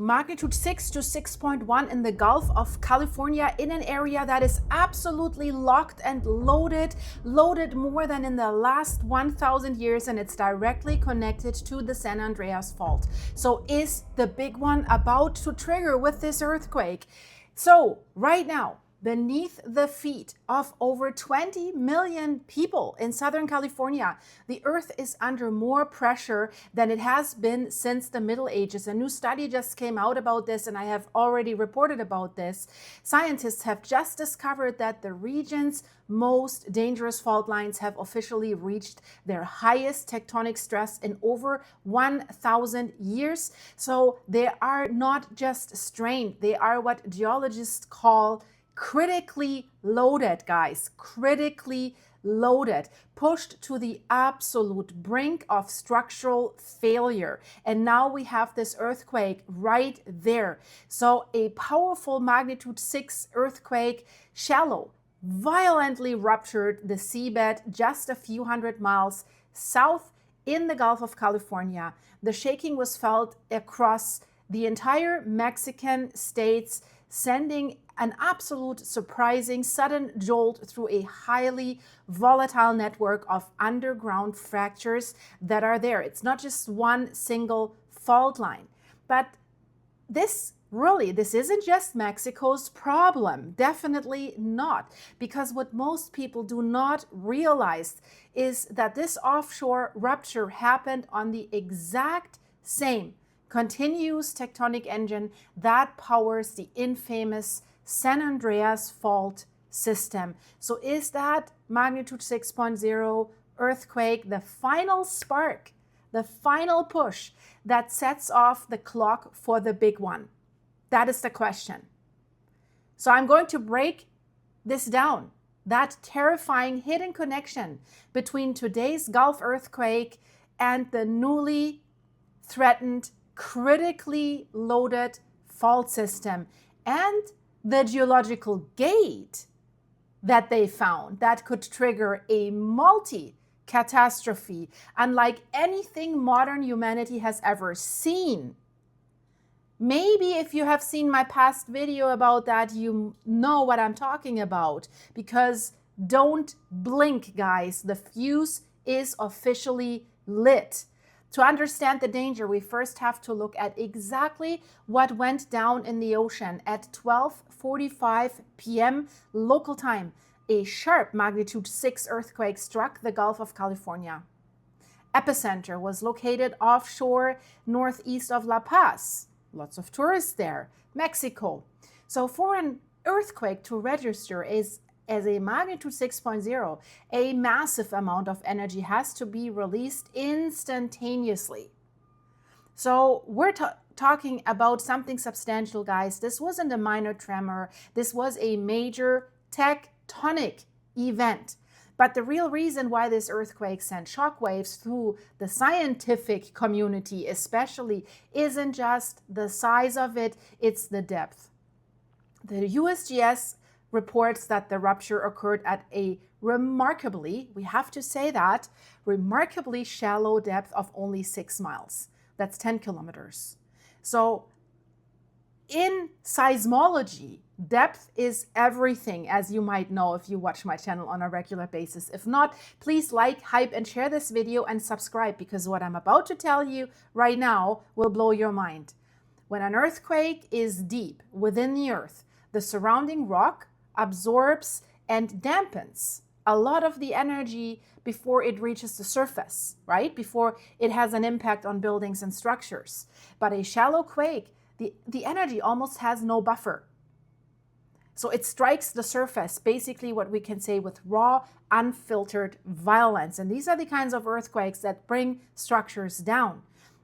magnitude 6 to 6.1 in the Gulf of California, in an area that is absolutely locked and loaded more than in the last 1,000 years, and it's directly connected to the San Andreas Fault. So is the big one about to trigger with this earthquake? So right now, beneath the feet of over 20 million people in Southern California, the Earth is under more pressure than it has been since the Middle Ages. A new study just came out about this, and I have already reported about this. Scientists have just discovered that the region's most dangerous fault lines have officially reached their highest tectonic stress in over 1,000 years. So they are not just strained, they are what geologists call critically loaded, guys, critically loaded, pushed to the absolute brink of structural failure. And now we have this earthquake right there. So a powerful magnitude 6 earthquake, shallow, violently ruptured the seabed just a few hundred miles south in the Gulf of California. The shaking was felt across the entire Mexican states, sending an absolute surprising sudden jolt through a highly volatile network of underground fractures that are there. It's not just one single fault line, but this isn't just Mexico's problem. Definitely not. Because what most people do not realize is that this offshore rupture happened on the exact same continuous tectonic engine that powers the infamous San Andreas Fault system. So is that magnitude 6.0 earthquake the final spark, the final push that sets off the clock for the big one? That is the question. So I'm going to break this down, that terrifying hidden connection between today's Gulf earthquake and the newly threatened, critically loaded fault system, and the geological gate that they found that could trigger a multi-catastrophe unlike anything modern humanity has ever seen. Maybe if you have seen my past video about that, you know what I'm talking about, because don't blink, guys. The fuse is officially lit. To understand the danger, we first have to look at exactly what went down in the ocean at 12:45 p.m. local time. A sharp magnitude 6 earthquake struck the Gulf of California. Epicenter was located offshore northeast of La Paz. Lots of tourists there, Mexico. So for an earthquake to register as a magnitude 6.0, a massive amount of energy has to be released instantaneously. So we're talking about something substantial, guys. This wasn't a minor tremor. This was a major tectonic event. But the real reason why this earthquake sent shockwaves through the scientific community especially isn't just the size of it, it's the depth. The USGS reports that the rupture occurred at a remarkably, we have to say that, remarkably shallow depth of only 6 miles. That's 10 kilometers. So in seismology, depth is everything, as you might know if you watch my channel on a regular basis. If not, please like, hype, and share this video and subscribe, because what I'm about to tell you right now will blow your mind. When an earthquake is deep within the earth, the surrounding rock absorbs and dampens a lot of the energy before it reaches the surface, right? Before it has an impact on buildings and structures. But a shallow quake, the energy almost has no buffer. So it strikes the surface, basically what we can say with raw, unfiltered violence. And these are the kinds of earthquakes that bring structures down.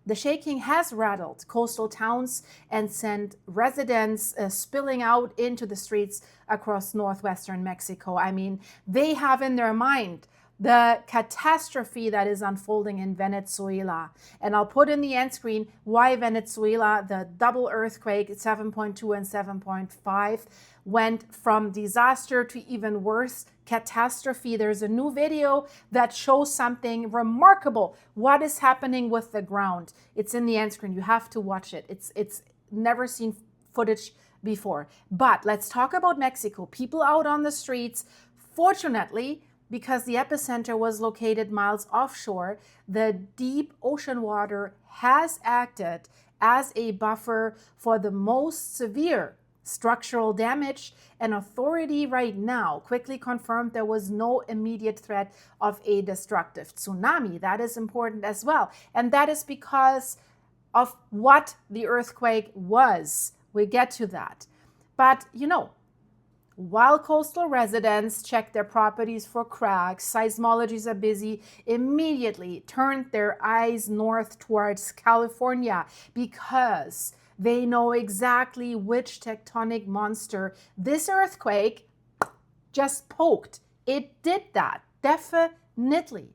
The shaking has rattled coastal towns and sent residents spilling out into the streets across northwestern Mexico. I mean, they have in their mind the catastrophe that is unfolding in Venezuela. And I'll put in the end screen why Venezuela, the double earthquake, 7.2 and 7.5, went from disaster to even worse catastrophe. There's a new video that shows something remarkable. What is happening with the ground? It's in the end screen. You have to watch it. It's never seen footage before. But let's talk about Mexico. People out on the streets, fortunately, because the epicenter was located miles offshore, the deep ocean water has acted as a buffer for the most severe structural damage, and authority right now quickly confirmed there was no immediate threat of a destructive tsunami. That is important as well. And that is because of what the earthquake was. We get to that. But while coastal residents check their properties for cracks, seismologists are busy immediately turned their eyes north towards California because they know exactly which tectonic monster this earthquake just poked. It did that, definitely.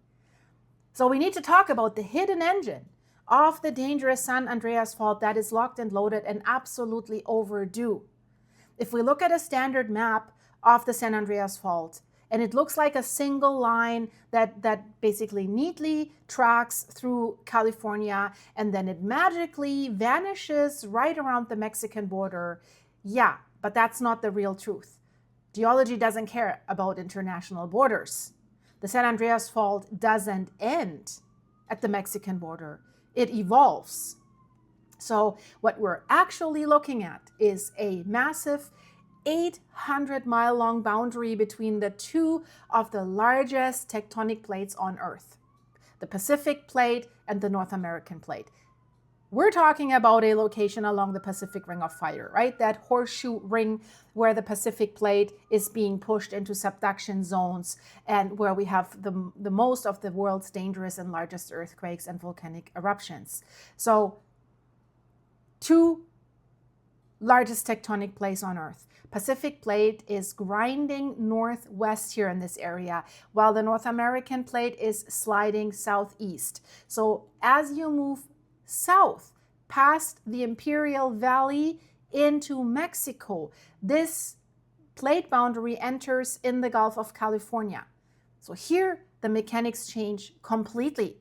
So we need to talk about the hidden engine of the dangerous San Andreas Fault that is locked and loaded and absolutely overdue. If we look at a standard map of the San Andreas Fault, and it looks like a single line that basically neatly tracks through California, and then it magically vanishes right around the Mexican border. Yeah, but that's not the real truth. Geology doesn't care about international borders. The San Andreas Fault doesn't end at the Mexican border. It evolves. So what we're actually looking at is a massive 800-mile long boundary between the two of the largest tectonic plates on Earth, the Pacific Plate and the North American Plate. We're talking about a location along the Pacific Ring of Fire, right? That horseshoe ring where the Pacific Plate is being pushed into subduction zones and where we have the most of the world's dangerous and largest earthquakes and volcanic eruptions. So, two largest tectonic plates on Earth. Pacific Plate is grinding northwest here in this area, while the North American Plate is sliding southeast. So as you move south past the Imperial Valley into Mexico, this plate boundary enters in the Gulf of California. So here the mechanics change completely.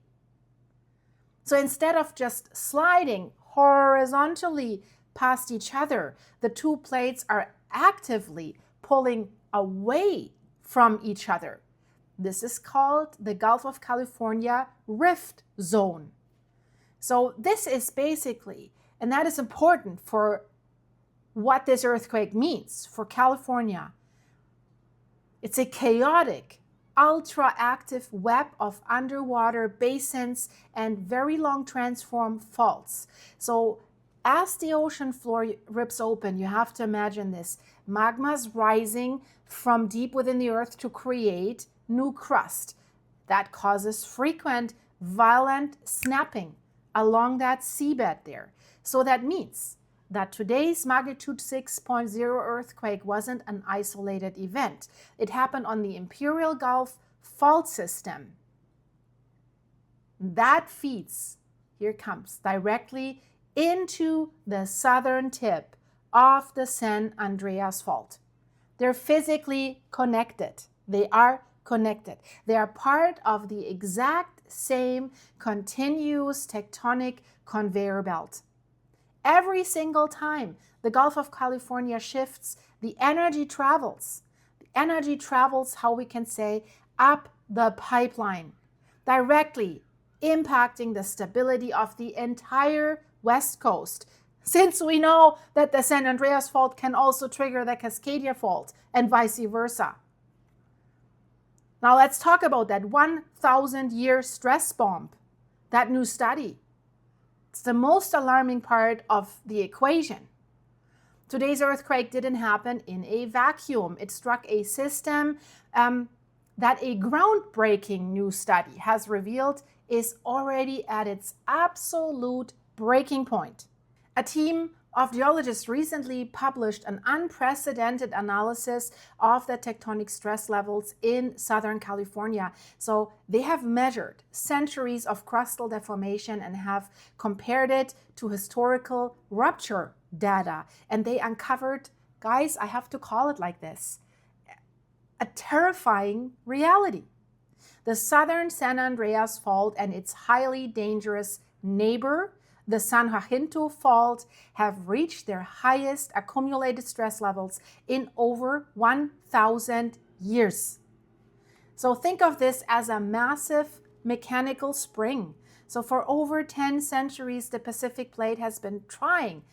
So instead of just sliding horizontally past each other, the two plates are actively pulling away from each other. This is called the Gulf of California rift zone. So this is basically, and that is important for what this earthquake means for California. It's a chaotic, ultra-active web of underwater basins and very long transform faults. So as the ocean floor rips open, you have to imagine this. Magma's rising from deep within the earth to create new crust. That causes frequent, violent snapping along that seabed there. So that means that today's magnitude 6.0 earthquake wasn't an isolated event. It happened on the Imperial Gulf fault system. That feeds, here comes, directly into the southern tip of the San Andreas Fault. They're physically connected. They are connected. They are part of the exact same continuous tectonic conveyor belt. Every single time the Gulf of California shifts, the energy travels. The energy travels, how we can say, up the pipeline, directly impacting the stability of the entire West Coast, since we know that the San Andreas Fault can also trigger the Cascadia Fault and vice versa. Now let's talk about that 1,000-year stress bomb, that new study. It's the most alarming part of the equation. Today's earthquake didn't happen in a vacuum. It struck a system that a groundbreaking new study has revealed is already at its absolute breaking point. A team of geologists recently published an unprecedented analysis of the tectonic stress levels in Southern California. So they have measured centuries of crustal deformation and have compared it to historical rupture data. And they uncovered, guys, I have to call it like this, a terrifying reality. The Southern San Andreas Fault and its highly dangerous neighbor, the San Jacinto Fault have reached their highest accumulated stress levels in over 1,000 years. So think of this as a massive mechanical spring. So for over 10 centuries, the Pacific Plate has been trying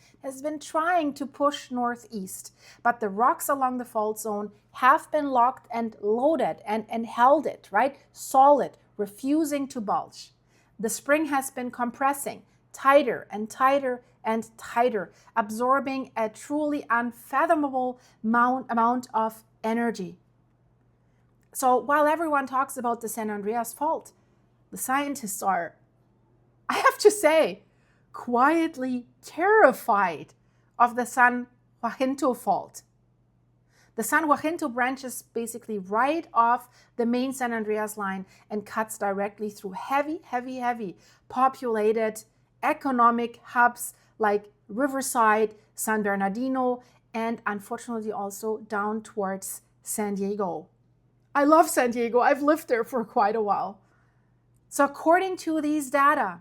to push northeast, but the rocks along the fault zone have been locked and loaded and held it, right? Solid, refusing to bulge. The spring has been compressing tighter and tighter and tighter, absorbing a truly unfathomable amount of energy. So while everyone talks about the San Andreas Fault, the scientists are, I have to say, quietly terrified of the San Jacinto Fault. The San Jacinto branches basically right off the main San Andreas line and cuts directly through heavy populated economic hubs like Riverside, San Bernardino, and unfortunately also down towards San Diego. I love San Diego. I've lived there for quite a while. So according to these data,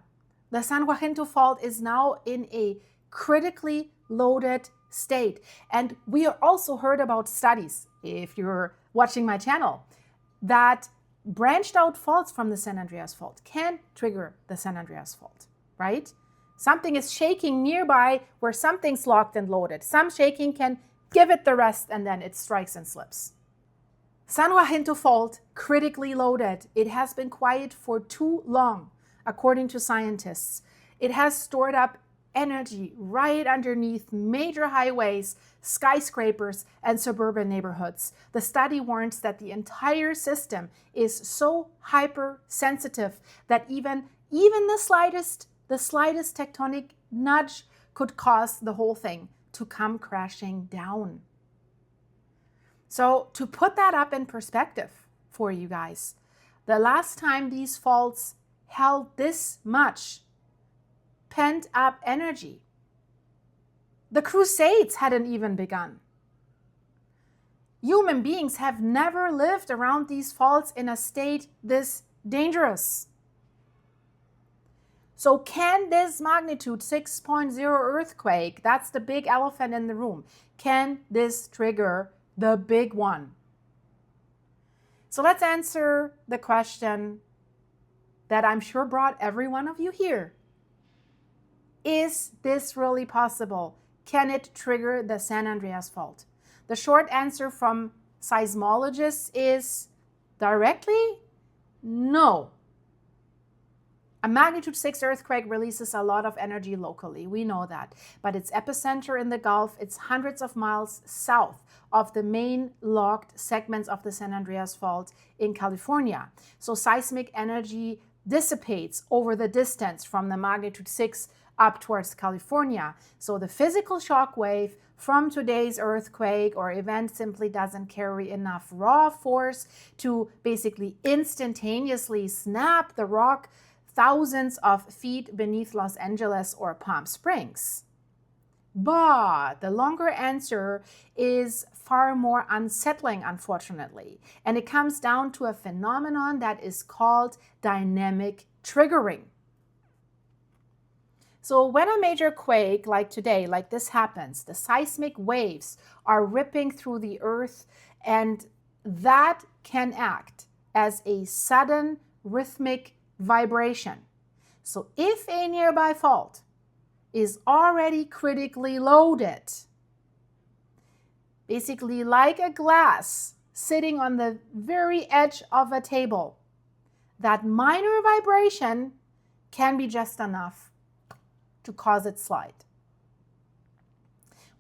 the San Jacinto Fault is now in a critically loaded state. And we also heard about studies, if you're watching my channel, that branched out faults from the San Andreas Fault can trigger the San Andreas Fault, right? Something is shaking nearby where something's locked and loaded. Some shaking can give it the rest and then it strikes and slips. San Jacinto Fault, critically loaded. It has been quiet for too long, according to scientists. It has stored up energy right underneath major highways, skyscrapers, and suburban neighborhoods. The study warns that the entire system is so hypersensitive that even the slightest tectonic nudge could cause the whole thing to come crashing down. So to put that up in perspective for you guys, the last time these faults held this much pent up energy, the Crusades hadn't even begun. Human beings have never lived around these faults in a state this dangerous. So can this magnitude 6.0 earthquake, that's the big elephant in the room, can this trigger the big one? So let's answer the question that I'm sure brought every one of you here. Is this really possible? Can it trigger the San Andreas Fault? The short answer from seismologists is directly no. A magnitude 6 earthquake releases a lot of energy locally, we know that, but its epicenter in the Gulf, it's hundreds of miles south of the main locked segments of the San Andreas Fault in California. So seismic energy dissipates over the distance from the magnitude 6 up towards California. So the physical shock wave from today's earthquake or event simply doesn't carry enough raw force to basically instantaneously snap the rock thousands of feet beneath Los Angeles or Palm Springs. But the longer answer is far more unsettling, unfortunately, and it comes down to a phenomenon that is called dynamic triggering. So when a major quake like today, like this happens, the seismic waves are ripping through the earth, and that can act as a sudden rhythmic vibration. So if a nearby fault is already critically loaded, basically like a glass sitting on the very edge of a table, that minor vibration can be just enough to cause it slide.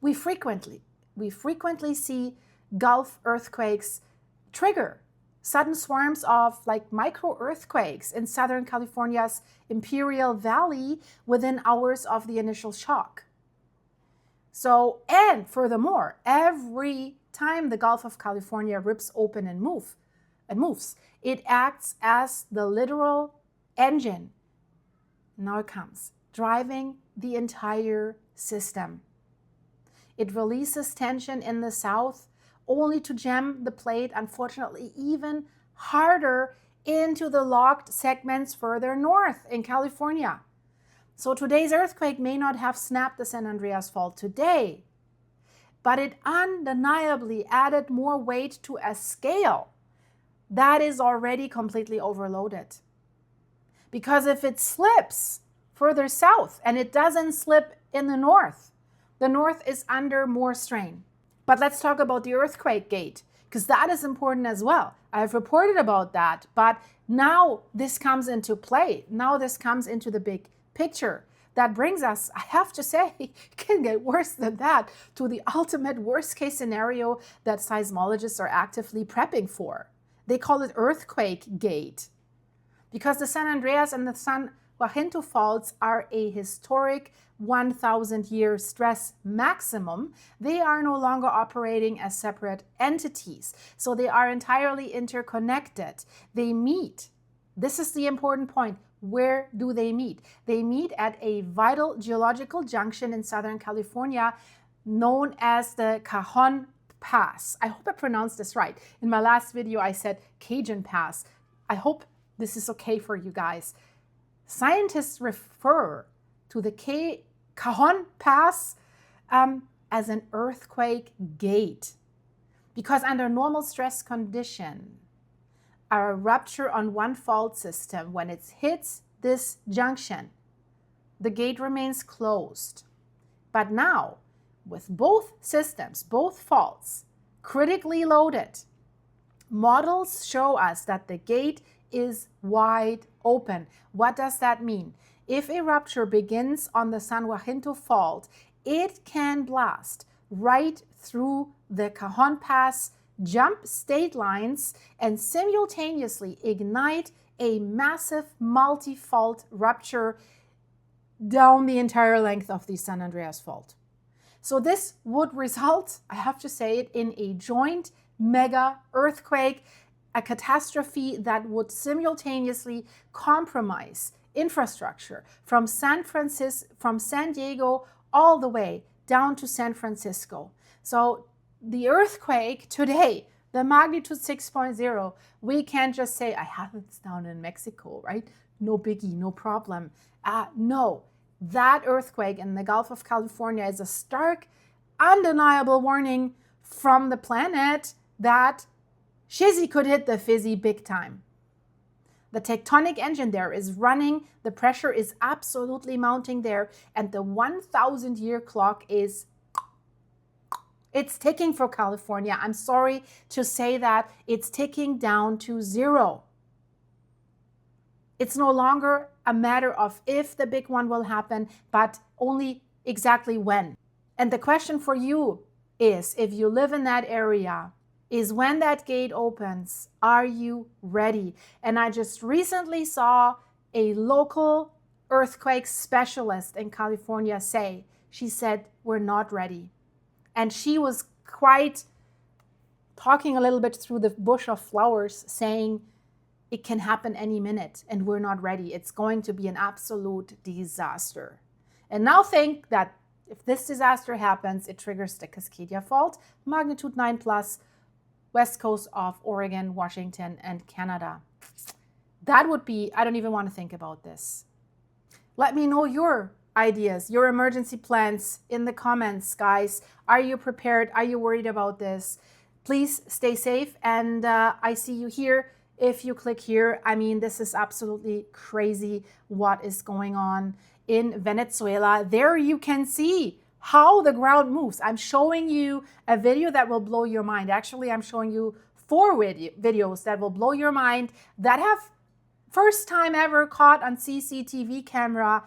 We frequently see Gulf earthquakes trigger sudden swarms of like micro earthquakes in Southern California's Imperial Valley within hours of the initial shock. So, and furthermore, every time the Gulf of California rips open and moves, it acts as the literal engine. Now it comes, driving the entire system. It releases tension in the south, only to jam the plate, unfortunately, even harder into the locked segments further north in California. So today's earthquake may not have snapped the San Andreas Fault today, but it undeniably added more weight to a scale that is already completely overloaded. Because if it slips further south and it doesn't slip in the north is under more strain. But let's talk about the earthquake gate, because that is important as well. I've reported about that, but now this comes into play. Now this comes into the big picture. That brings us, I have to say, it can get worse than that, to the ultimate worst case scenario that seismologists are actively prepping for. They call it earthquake gate, because the San Andreas and the San Jacinto faults are a historic 1,000-year stress maximum. They are no longer operating as separate entities, so they are entirely interconnected. They meet. This is the important point. Where do they meet? They meet at a vital geological junction in Southern California known as the Cajon Pass. I hope I pronounced this right. In my last video, I said Cajon Pass. I hope this is okay for you guys. Scientists refer to the Cajon Pass as an earthquake gate, because under normal stress condition, a rupture on one fault system, when it hits this junction, the gate remains closed. But now, with both systems, both faults, critically loaded, models show us that the gate is wide open. What does that mean? If a rupture begins on the San Jacinto Fault, it can blast right through the Cajon Pass, jump state lines, and simultaneously ignite a massive multi-fault rupture down the entire length of the San Andreas Fault. So this would result, I have to say it, in a joint mega earthquake, a catastrophe that would simultaneously compromise infrastructure from San Diego all the way down to San Francisco. So the earthquake today, the magnitude 6.0, we can't just say, I have it down in Mexico, right? No biggie, no problem. No, that earthquake in the Gulf of California is a stark, undeniable warning from the planet that Shizzy could hit the fizzy big time. The tectonic engine there is running, the pressure is absolutely mounting there, and the 1,000-year clock is, it's ticking for California. I'm sorry to say that, it's ticking down to zero. It's no longer a matter of if the big one will happen, but only exactly when. And the question for you is, if you live in that area, is when that gate opens, are you ready? And I just recently saw a local earthquake specialist in California say, she said, we're not ready. And she was quite talking a little bit through the bush of flowers, saying it can happen any minute and we're not ready. It's going to be an absolute disaster. And now think that if this disaster happens, it triggers the Cascadia Fault, magnitude 9+, west coast of Oregon, Washington, and Canada. That would be, I don't even want to think about this. Let me know your ideas, your emergency plans in the comments, guys. Are you prepared? Are you worried about this? Please stay safe, and I see you here. If you click here, I mean, this is absolutely crazy what is going on in Venezuela. There you can see how the ground moves. I'm showing you a video that will blow your mind. Actually, I'm showing you 4 videos that will blow your mind, that have first time ever caught on CCTV camera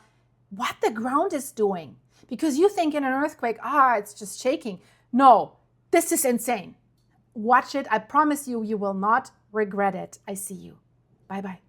what the ground is doing. Because you think in an earthquake, it's just shaking. No, this is insane. Watch it. I promise you, you will not regret it. I see you. Bye-bye.